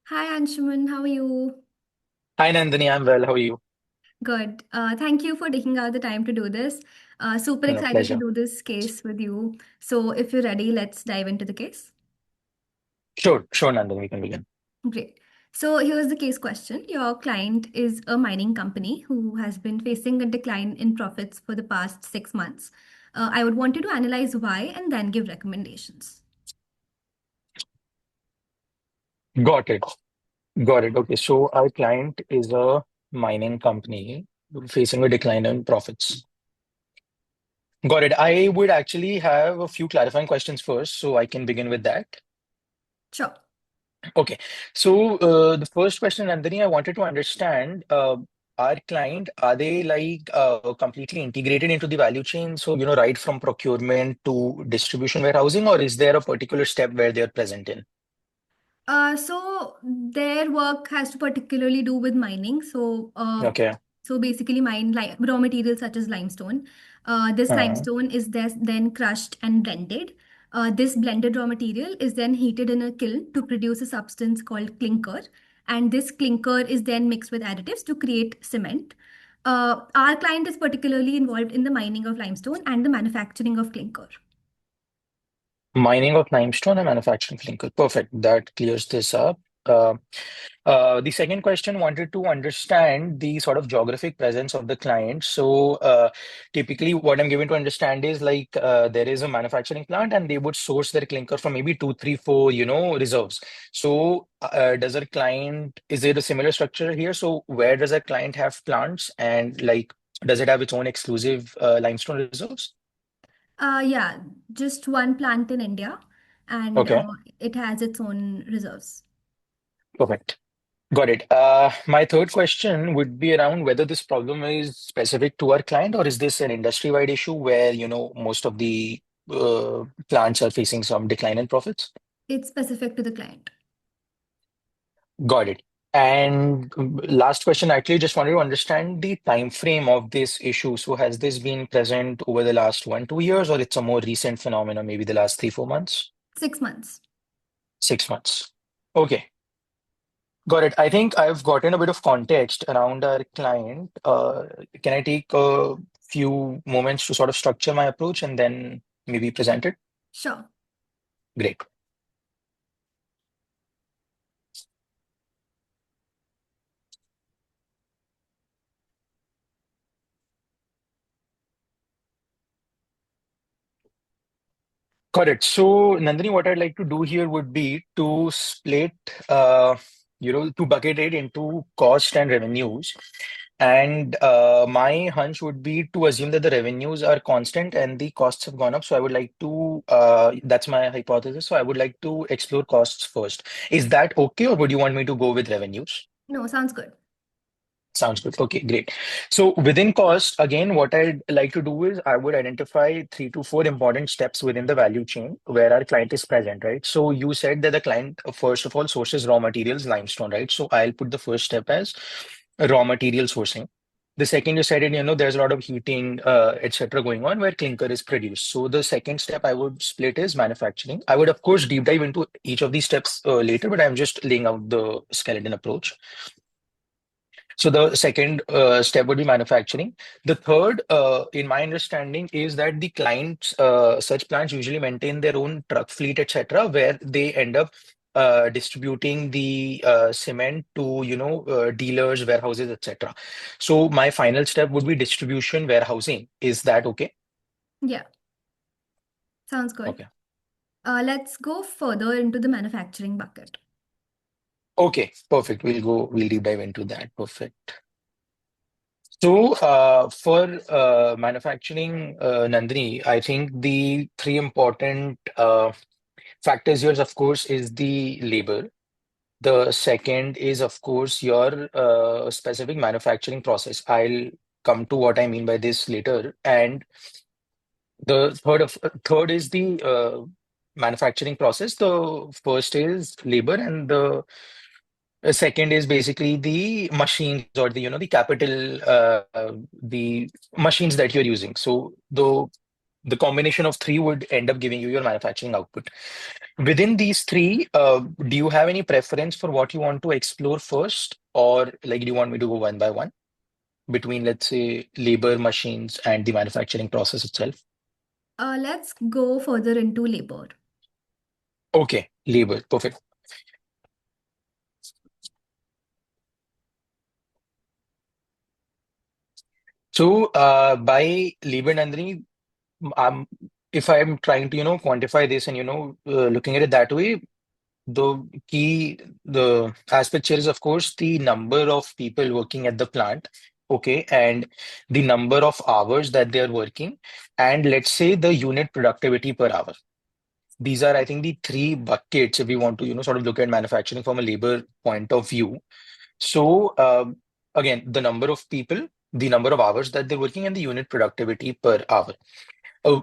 Hi Anshuman, how are you? Hi Nandini, I'm well. How are you? Good. Thank you for taking out the time to do this. Super No, excited to pleasure. do this case with you. So, if you're ready, let's dive into the case. Sure, Nandini, we can begin. Great. So, here's the case question. Your client is a mining company who has been facing a decline in profits for the past 6 months. I would want you to analyze why and then give recommendations. Got it. Got it. Okay, so our client is a mining company facing a decline in profits. Got it. I would actually have a few clarifying questions first, so I can begin with that. Sure. Okay, so the first question, Nandini, I wanted to understand our client, are they like completely integrated into the value chain? So, right from procurement to distribution warehousing, or is there a particular step where they're present in? So their work has to particularly do with mining. Okay. So basically mine raw materials such as limestone. This Uh, limestone is then crushed and blended. This blended raw material is then heated in a kiln to produce a substance called clinker, and this clinker is then mixed with additives to create cement. Our client is particularly involved in the mining of limestone and the manufacturing of clinker. Mining of limestone and manufacturing clinker. Perfect. That clears this up. Uh, the second question wanted to understand the sort of geographic presence of the client. So, typically, what I'm given to understand is like there is a manufacturing plant, and they would source their clinker from maybe two, three, four, reserves. So, does a client, is it a similar structure here? So, where does a client have plants, and like, does it have its own exclusive limestone reserves? Yeah, just one plant in India, and Okay. it has its own reserves. Perfect. Got it. My third question would be around whether this problem is specific to our client, or is this an industry-wide issue where, most of the plants are facing some decline in profits? It's specific to the client. Got it. And last question, actually, just wanted to understand the time frame of this issue. So has this been present over the last 1, 2 years, or it's a more recent phenomenon, maybe the last 3, 4 months, 6 months. 6 months? Okay. Got it. I think I've gotten a bit of context around our client. Can I take a few moments to sort of structure my approach and then maybe present it? Sure. Great. Got it. So, Nandini, what I'd like to do here would be to split, to bucket it into cost and revenues. And my hunch would be to assume that the revenues are constant and the costs have gone up. So I would like to, that's my hypothesis. So I would like to explore costs first. Is that okay, or would you want me to go with revenues? No, sounds good. Sounds good. Okay, great. So within cost, again, what I'd like to do is I would identify 3 to 4 important steps within the value chain where our client is present, right? So you said that the client, first of all, sources raw materials, limestone, right? So I'll put the first step as raw material sourcing. The second, you said, there's a lot of heating, etc., going on where clinker is produced. So the second step I would split is manufacturing. I would, of course, deep dive into each of these steps later, but I'm just laying out the skeleton approach. So the second step would be manufacturing. The third, in my understanding, is that the clients, such plants usually maintain their own truck fleet, etc., where they end up distributing the cement to, dealers, warehouses, etc. So my final step would be distribution, warehousing. Is that okay? Yeah, sounds good. Okay. Let's go further into the manufacturing bucket. Okay, perfect. We'll deep dive into that. Perfect. So, for manufacturing, Nandini, I think the three important factors here, of course, is the labor. The second is, of course, your specific manufacturing process. I'll come to what I mean by this later. And the third is the manufacturing process. The first is labor, and the second is basically the machines or the capital, the machines that you're using. So the combination of three would end up giving you your manufacturing output. Within these three, do you have any preference for what you want to explore first, or like do you want me to go one by one between, let's say, labor, machines, and the manufacturing process itself? Let's go further into labor. Okay, labor, perfect. So, by labor, Nandini, um, if I'm trying to, quantify this and, looking at it that way, the the aspect here is, of course, the number of people working at the plant, okay, and the number of hours that they are working, and let's say the unit productivity per hour. These are, I think, the three buckets if we want to, sort of look at manufacturing from a labor point of view. So, again, the number of people, the number of hours that they're working, and the unit productivity per hour.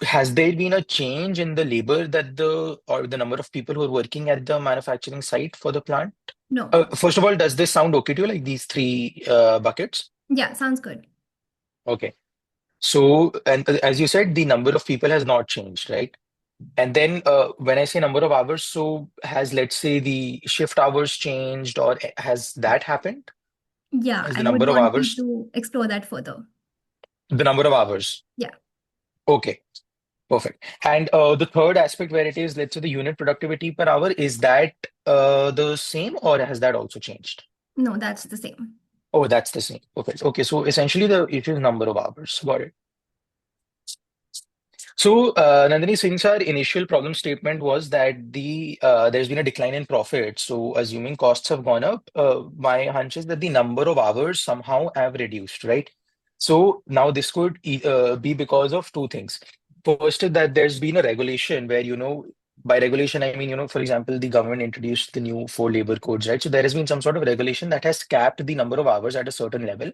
Has there been a change in the labor that or the number of people who are working at the manufacturing site for the plant? No. First of all, does this sound okay to you, like these three buckets? Yeah, sounds good. Okay. So, and as you said, the number of people has not changed, right? And then when I say number of hours, so has, let's say, the shift hours changed, or has that happened? Yeah, Has the I would number of want you hours, to explore that further. the number of hours? Yeah. Okay. Perfect. And the third aspect where it is, let's say the unit productivity per hour, is that the same or has that also changed? No, that's the same. Oh, that's the same. Perfect. Okay, so essentially the issue is number of hours. Got it. So, Nandini, since our initial problem statement was that there's been a decline in profit, so assuming costs have gone up, my hunch is that the number of hours somehow have reduced, right? So now this could be because of two things. First is that there's been a regulation where, by regulation, I mean, for example, the government introduced the new four labor codes, right? So there has been some sort of regulation that has capped the number of hours at a certain level.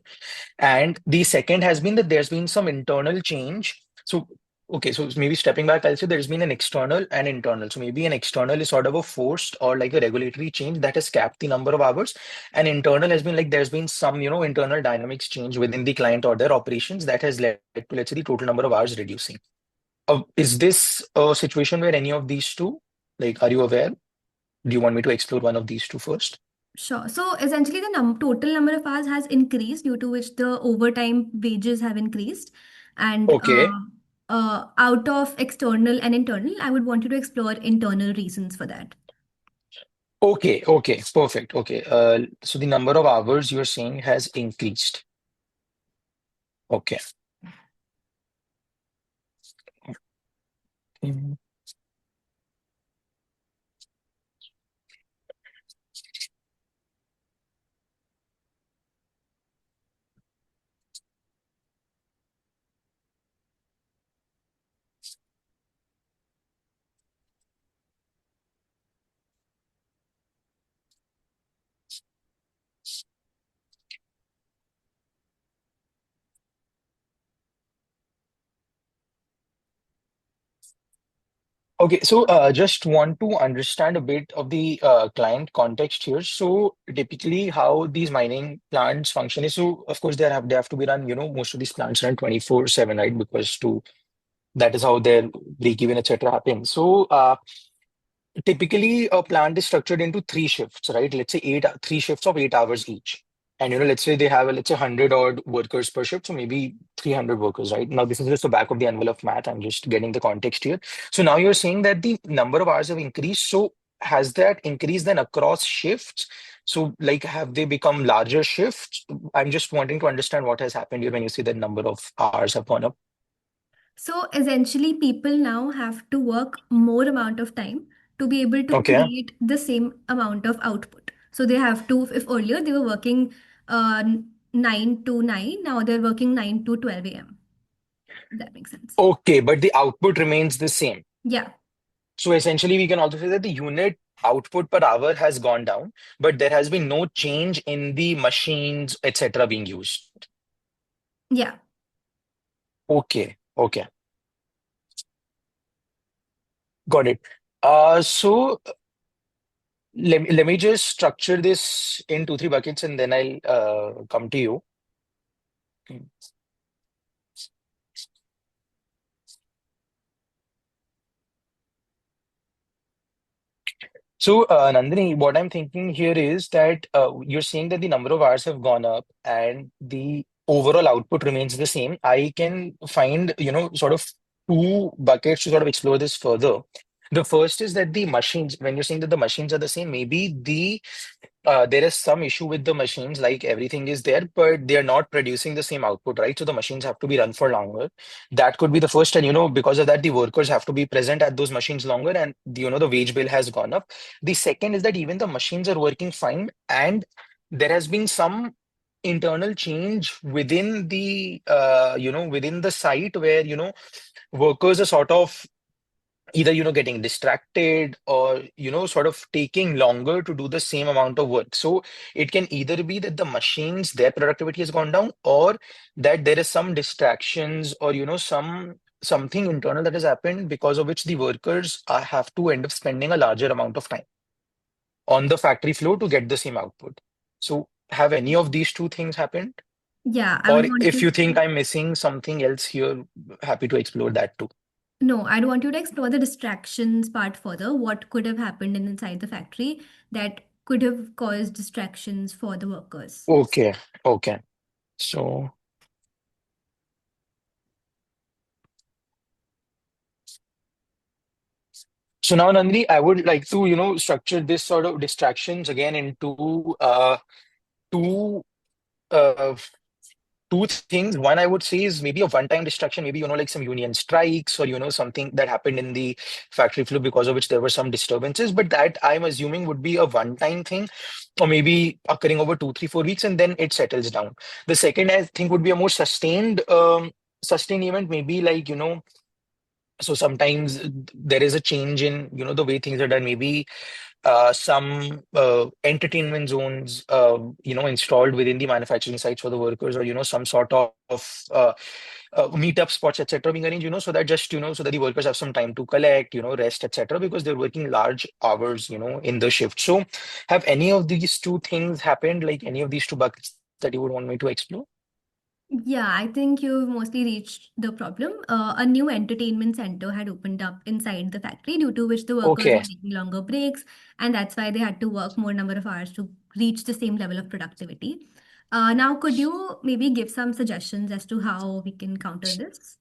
And the second has been that there's been some internal change. So, okay, so maybe stepping back, I'll say there's been an external and internal. So maybe an external is sort of a forced or like a regulatory change that has capped the number of hours. And internal has been like there's been some, internal dynamics change within the client or their operations that has led to, let's say, the total number of hours reducing. Is this a situation where any of these two, like, are you aware? Do you want me to explore one of these two first? Sure. So essentially, the total number of hours has increased, due to which the overtime wages have increased. And Okay. out of external and internal, I would want you to explore internal reasons for that. Okay, okay, perfect. Okay. So the number of hours you're saying has increased. Okay. Mhm. Okay, so just want to understand a bit of the client context here. So typically how these mining plants function is, so of course they have to be run, most of these plants run 24/7, right? Because to that is how their break even, etc. happens. So typically, a plant is structured into three shifts, right? Let's say three shifts of 8 hours each. And let's say they have, let's say 100 odd workers per shift, so maybe 300 workers, right? Now, this is just the back of the envelope math. I'm just getting the context here. So now you're saying that the number of hours have increased. So has that increased then across shifts? So, like, have they become larger shifts? I'm just wanting to understand what has happened here when you say that number of hours have gone up. So essentially, people now have to work more amount of time to be able to Okay. create the same amount of output. So they have to, if earlier they were working 9 to 9, now they're working 9 to 12 a.m. That makes sense. Okay, but the output remains the same. Yeah, So essentially, we can also say that the unit output per hour has gone down, but there has been no change in the machines, etc., being used. yeah. Okay, okay, got it. So let me just structure this in two, three buckets, and then I'll come to you. So, Nandini, what I'm thinking here is that you're saying that the number of hours have gone up and the overall output remains the same. I can find, sort of two buckets to sort of explore this further. The first is that the machines, when you're saying that the machines are the same, maybe there is some issue with the machines, like everything is there, but they are not producing the same output, right? So the machines have to be run for longer. That could be the first, and because of that, the workers have to be present at those machines longer, and the wage bill has gone up. The second is that even the machines are working fine, and there has been some internal change within within the site where workers are sort of either getting distracted or sort of taking longer to do the same amount of work. So it can either be that the machines, their productivity has gone down, or that there is some distractions or something internal that has happened because of which the workers have to end up spending a larger amount of time on the factory floor to get the same output. So have any of these two things happened? Yeah, I Or would want if you you think I'm missing something else here, happy to explore that too. no, I'd want you to explore the distractions part further. What could have happened inside the factory that could have caused distractions for the workers? Okay, okay. So So now, Nandini, I would like to, structure this sort of distractions again into two uh, two things. One, I would say, is maybe a one-time distraction, maybe, like some union strikes or, something that happened in the factory floor because of which there were some disturbances. But that I'm assuming would be a one-time thing, or maybe occurring over 2, 3, 4 weeks, and then it settles down. The second, I think, would be a more sustained event, maybe like, so sometimes there is a change in, the way things are done. Maybe some entertainment zones, installed within the manufacturing sites for the workers, or some sort of uh, meetup spots, etc., being arranged, so that just so that the workers have some time to collect, rest, etc., because they're working large hours, in the shift. So, have any of these two things happened? Like any of these two buckets that you would want me to explore? Yeah, I think you've mostly reached the problem. A new entertainment center had opened up inside the factory, due to which the workers Okay. were taking longer breaks, and that's why they had to work more number of hours to reach the same level of productivity. Now, could you maybe give some suggestions as to how we can counter this?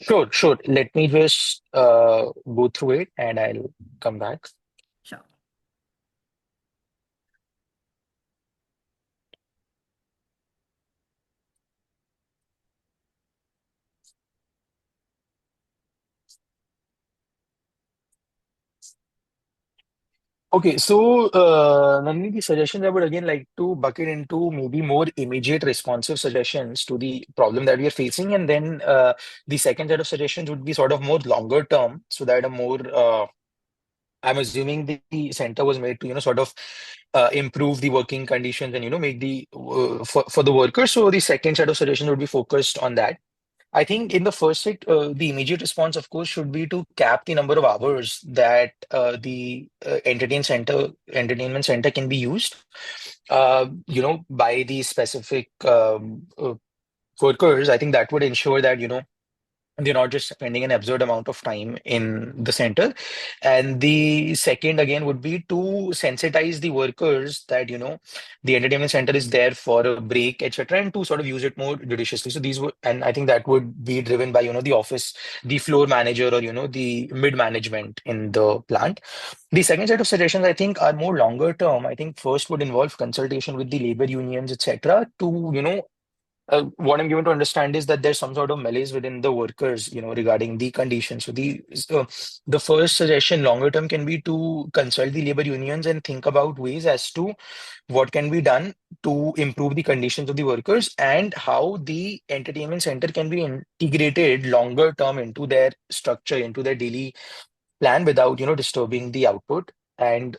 Sure, sure. Let me just go through it and I'll come back. Sure. Okay, so Nandini, the suggestions I would again like to bucket into maybe more immediate responsive suggestions to the problem that we are facing, and then the second set of suggestions would be sort of more longer term, so that a more I'm assuming the center was made to sort of improve the working conditions and make the for the workers. So the second set of suggestions would be focused on that. I think in the first set, the immediate response, of course, should be to cap the number of hours that the entertainment center can be used, by the specific workers. I think that would ensure that, they're not just spending an absurd amount of time in the center. And the second, again, would be to sensitize the workers that, the entertainment center is there for a break, etc., and to sort of use it more judiciously. So these would, and I think that would be driven by, the office, the floor manager, or, the mid management in the plant. The second set of suggestions, I think, are more longer term. I think first would involve consultation with the labor unions, etc., to, what I'm given to understand is that there's some sort of malaise within the workers, regarding the conditions. So the first suggestion, longer term, can be to consult the labor unions and think about ways as to what can be done to improve the conditions of the workers, and how the entertainment center can be integrated longer term into their structure, into their daily plan, without disturbing the output. And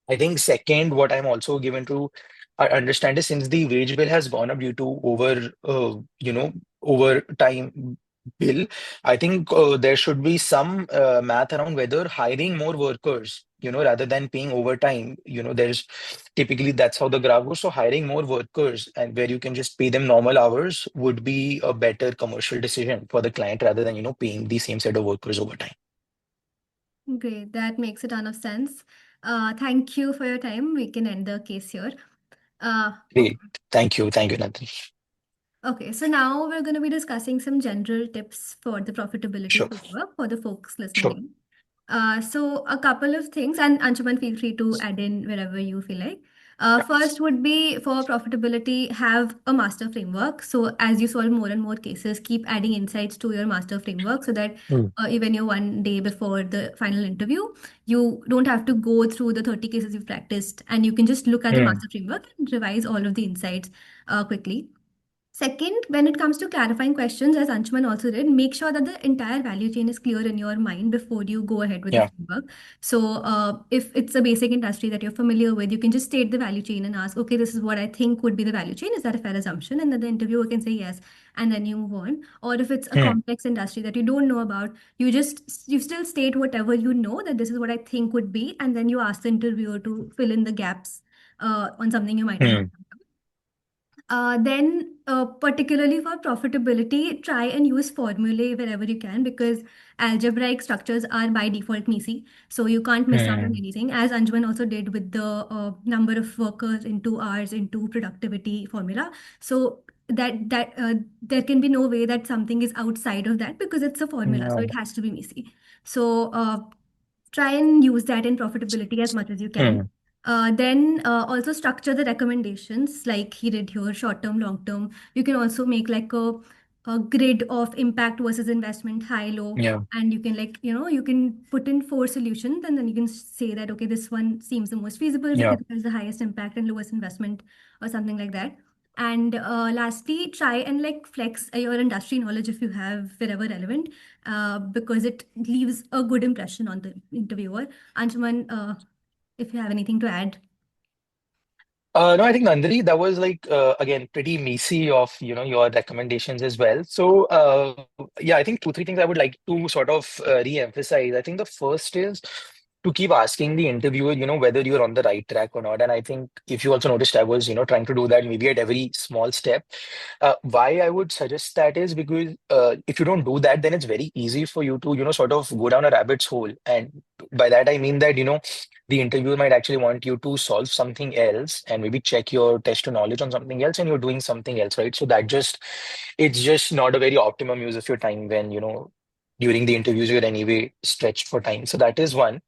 I think second, what I'm also given to understand is, since the wage bill has gone up due to overtime bill, I think there should be some math around whether hiring more workers, rather than paying overtime. There's typically that's how the graph goes. So hiring more workers and where you can just pay them normal hours would be a better commercial decision for the client rather than, paying the same set of workers overtime. Great. That makes a ton of sense. Thank you for your time. We can end the case here. Okay. Great. Thank you. Thank you, Nandini. Okay, so now we're going to be discussing some general tips for the profitability Sure. framework for the folks listening Sure. in. So a couple of things, and Anshuman, feel free to add in wherever you feel like. First would be for profitability, have a master framework. So as you solve more and more cases, keep adding insights to your master framework so that Mm, even your one day before the final interview, you don't have to go through the 30 cases you've practiced, and you can just look at the mm, master framework and revise all of the insights quickly. Second, when it comes to clarifying questions, as Anshuman also did, make sure that the entire value chain is clear in your mind before you go ahead with the yeah. framework. So, if it's a basic industry that you're familiar with, you can just state the value chain and ask, okay, this is what I think would be the value chain. Is that a fair assumption? And then the interviewer can say yes, and then you move on. Or if it's a Mm, complex industry that you don't know about, you still state whatever you know that this is what I think would be, and then you ask the interviewer to fill in the gaps on something you might have mm, missed. Particularly for profitability, try and use formulae wherever you can because algebraic structures are by default messy. So you can't miss out on mm, anything, as Anjuman also did with the number of workers into hours into productivity formula. So there can be no way that something is outside of that because it's a formula. So yeah. it has to be messy. So try and use that in profitability as much as you can. Mm, Then also structure the recommendations like he did here, short term, long term. You can also make like a grid of impact versus investment, high, low, yeah. and you can you can put in four solutions and then you can say that okay, this one seems the most feasible Yeah. because it has the highest impact and lowest investment or something like that. And lastly, try and like flex your industry knowledge if you have wherever relevant, because it leaves a good impression on the interviewer. Anshuman, if you have anything to add. No, I think Nandini, that was like again pretty messy of your recommendations as well. So yeah, I think two, three things I would like to sort of re-emphasize. I think the first is to keep asking the interviewer, whether you're on the right track or not. And I think if you also noticed, I was, trying to do that maybe at every small step. Why I would suggest that is because if you don't do that, then it's very easy for you to, sort of go down a rabbit's hole. And by that, I mean that, the interviewer might actually want you to solve something else and maybe check your test to knowledge on something else and you're doing something else, right? So it's just not a very optimum use of your time when, during the interviews, you're anyway stretched for time. So that is one.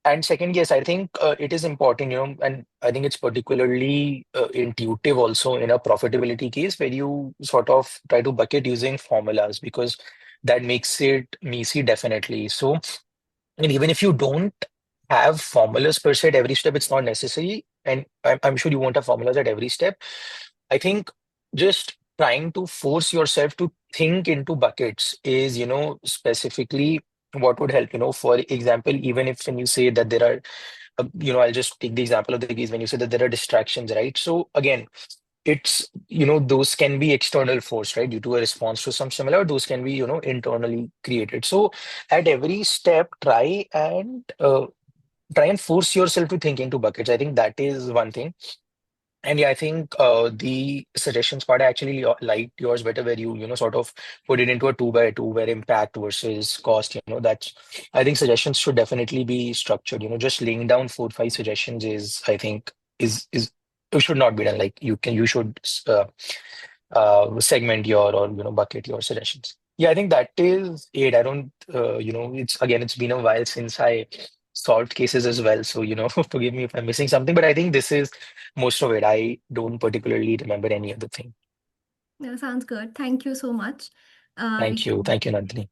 And second, yes, I think it is important, and I think it's particularly intuitive also in a profitability case where you sort of try to bucket using formulas because that makes it messy definitely. So, and even if you don't have formulas per se at every step, it's not necessary. And I'm sure you won't have formulas at every step. I think just trying to force yourself to think into buckets is, specifically what would help. For example, even if when you say that there are, I'll just take the example of the case when you say that there are distractions, right? So again, it's, those can be external force, right? Due to a response to some similar, those can be, internally created. So at every step, try and force yourself to think into buckets. I think that is one thing. And yeah, I think the suggestions part I actually liked yours better, where you sort of put it into a two by two, where impact versus cost. That's I think suggestions should definitely be structured. Just laying down 4, 5 suggestions is I think is it should not be done. Like you should segment your or bucket your suggestions. Yeah, I think that is it. I don't it's been a while since I solved cases as well. So, forgive me if I'm missing something, but I think this is most of it. I don't particularly remember any other thing. Yeah, sounds good. Thank you so much. We Thank you. can Thank you, Nandini.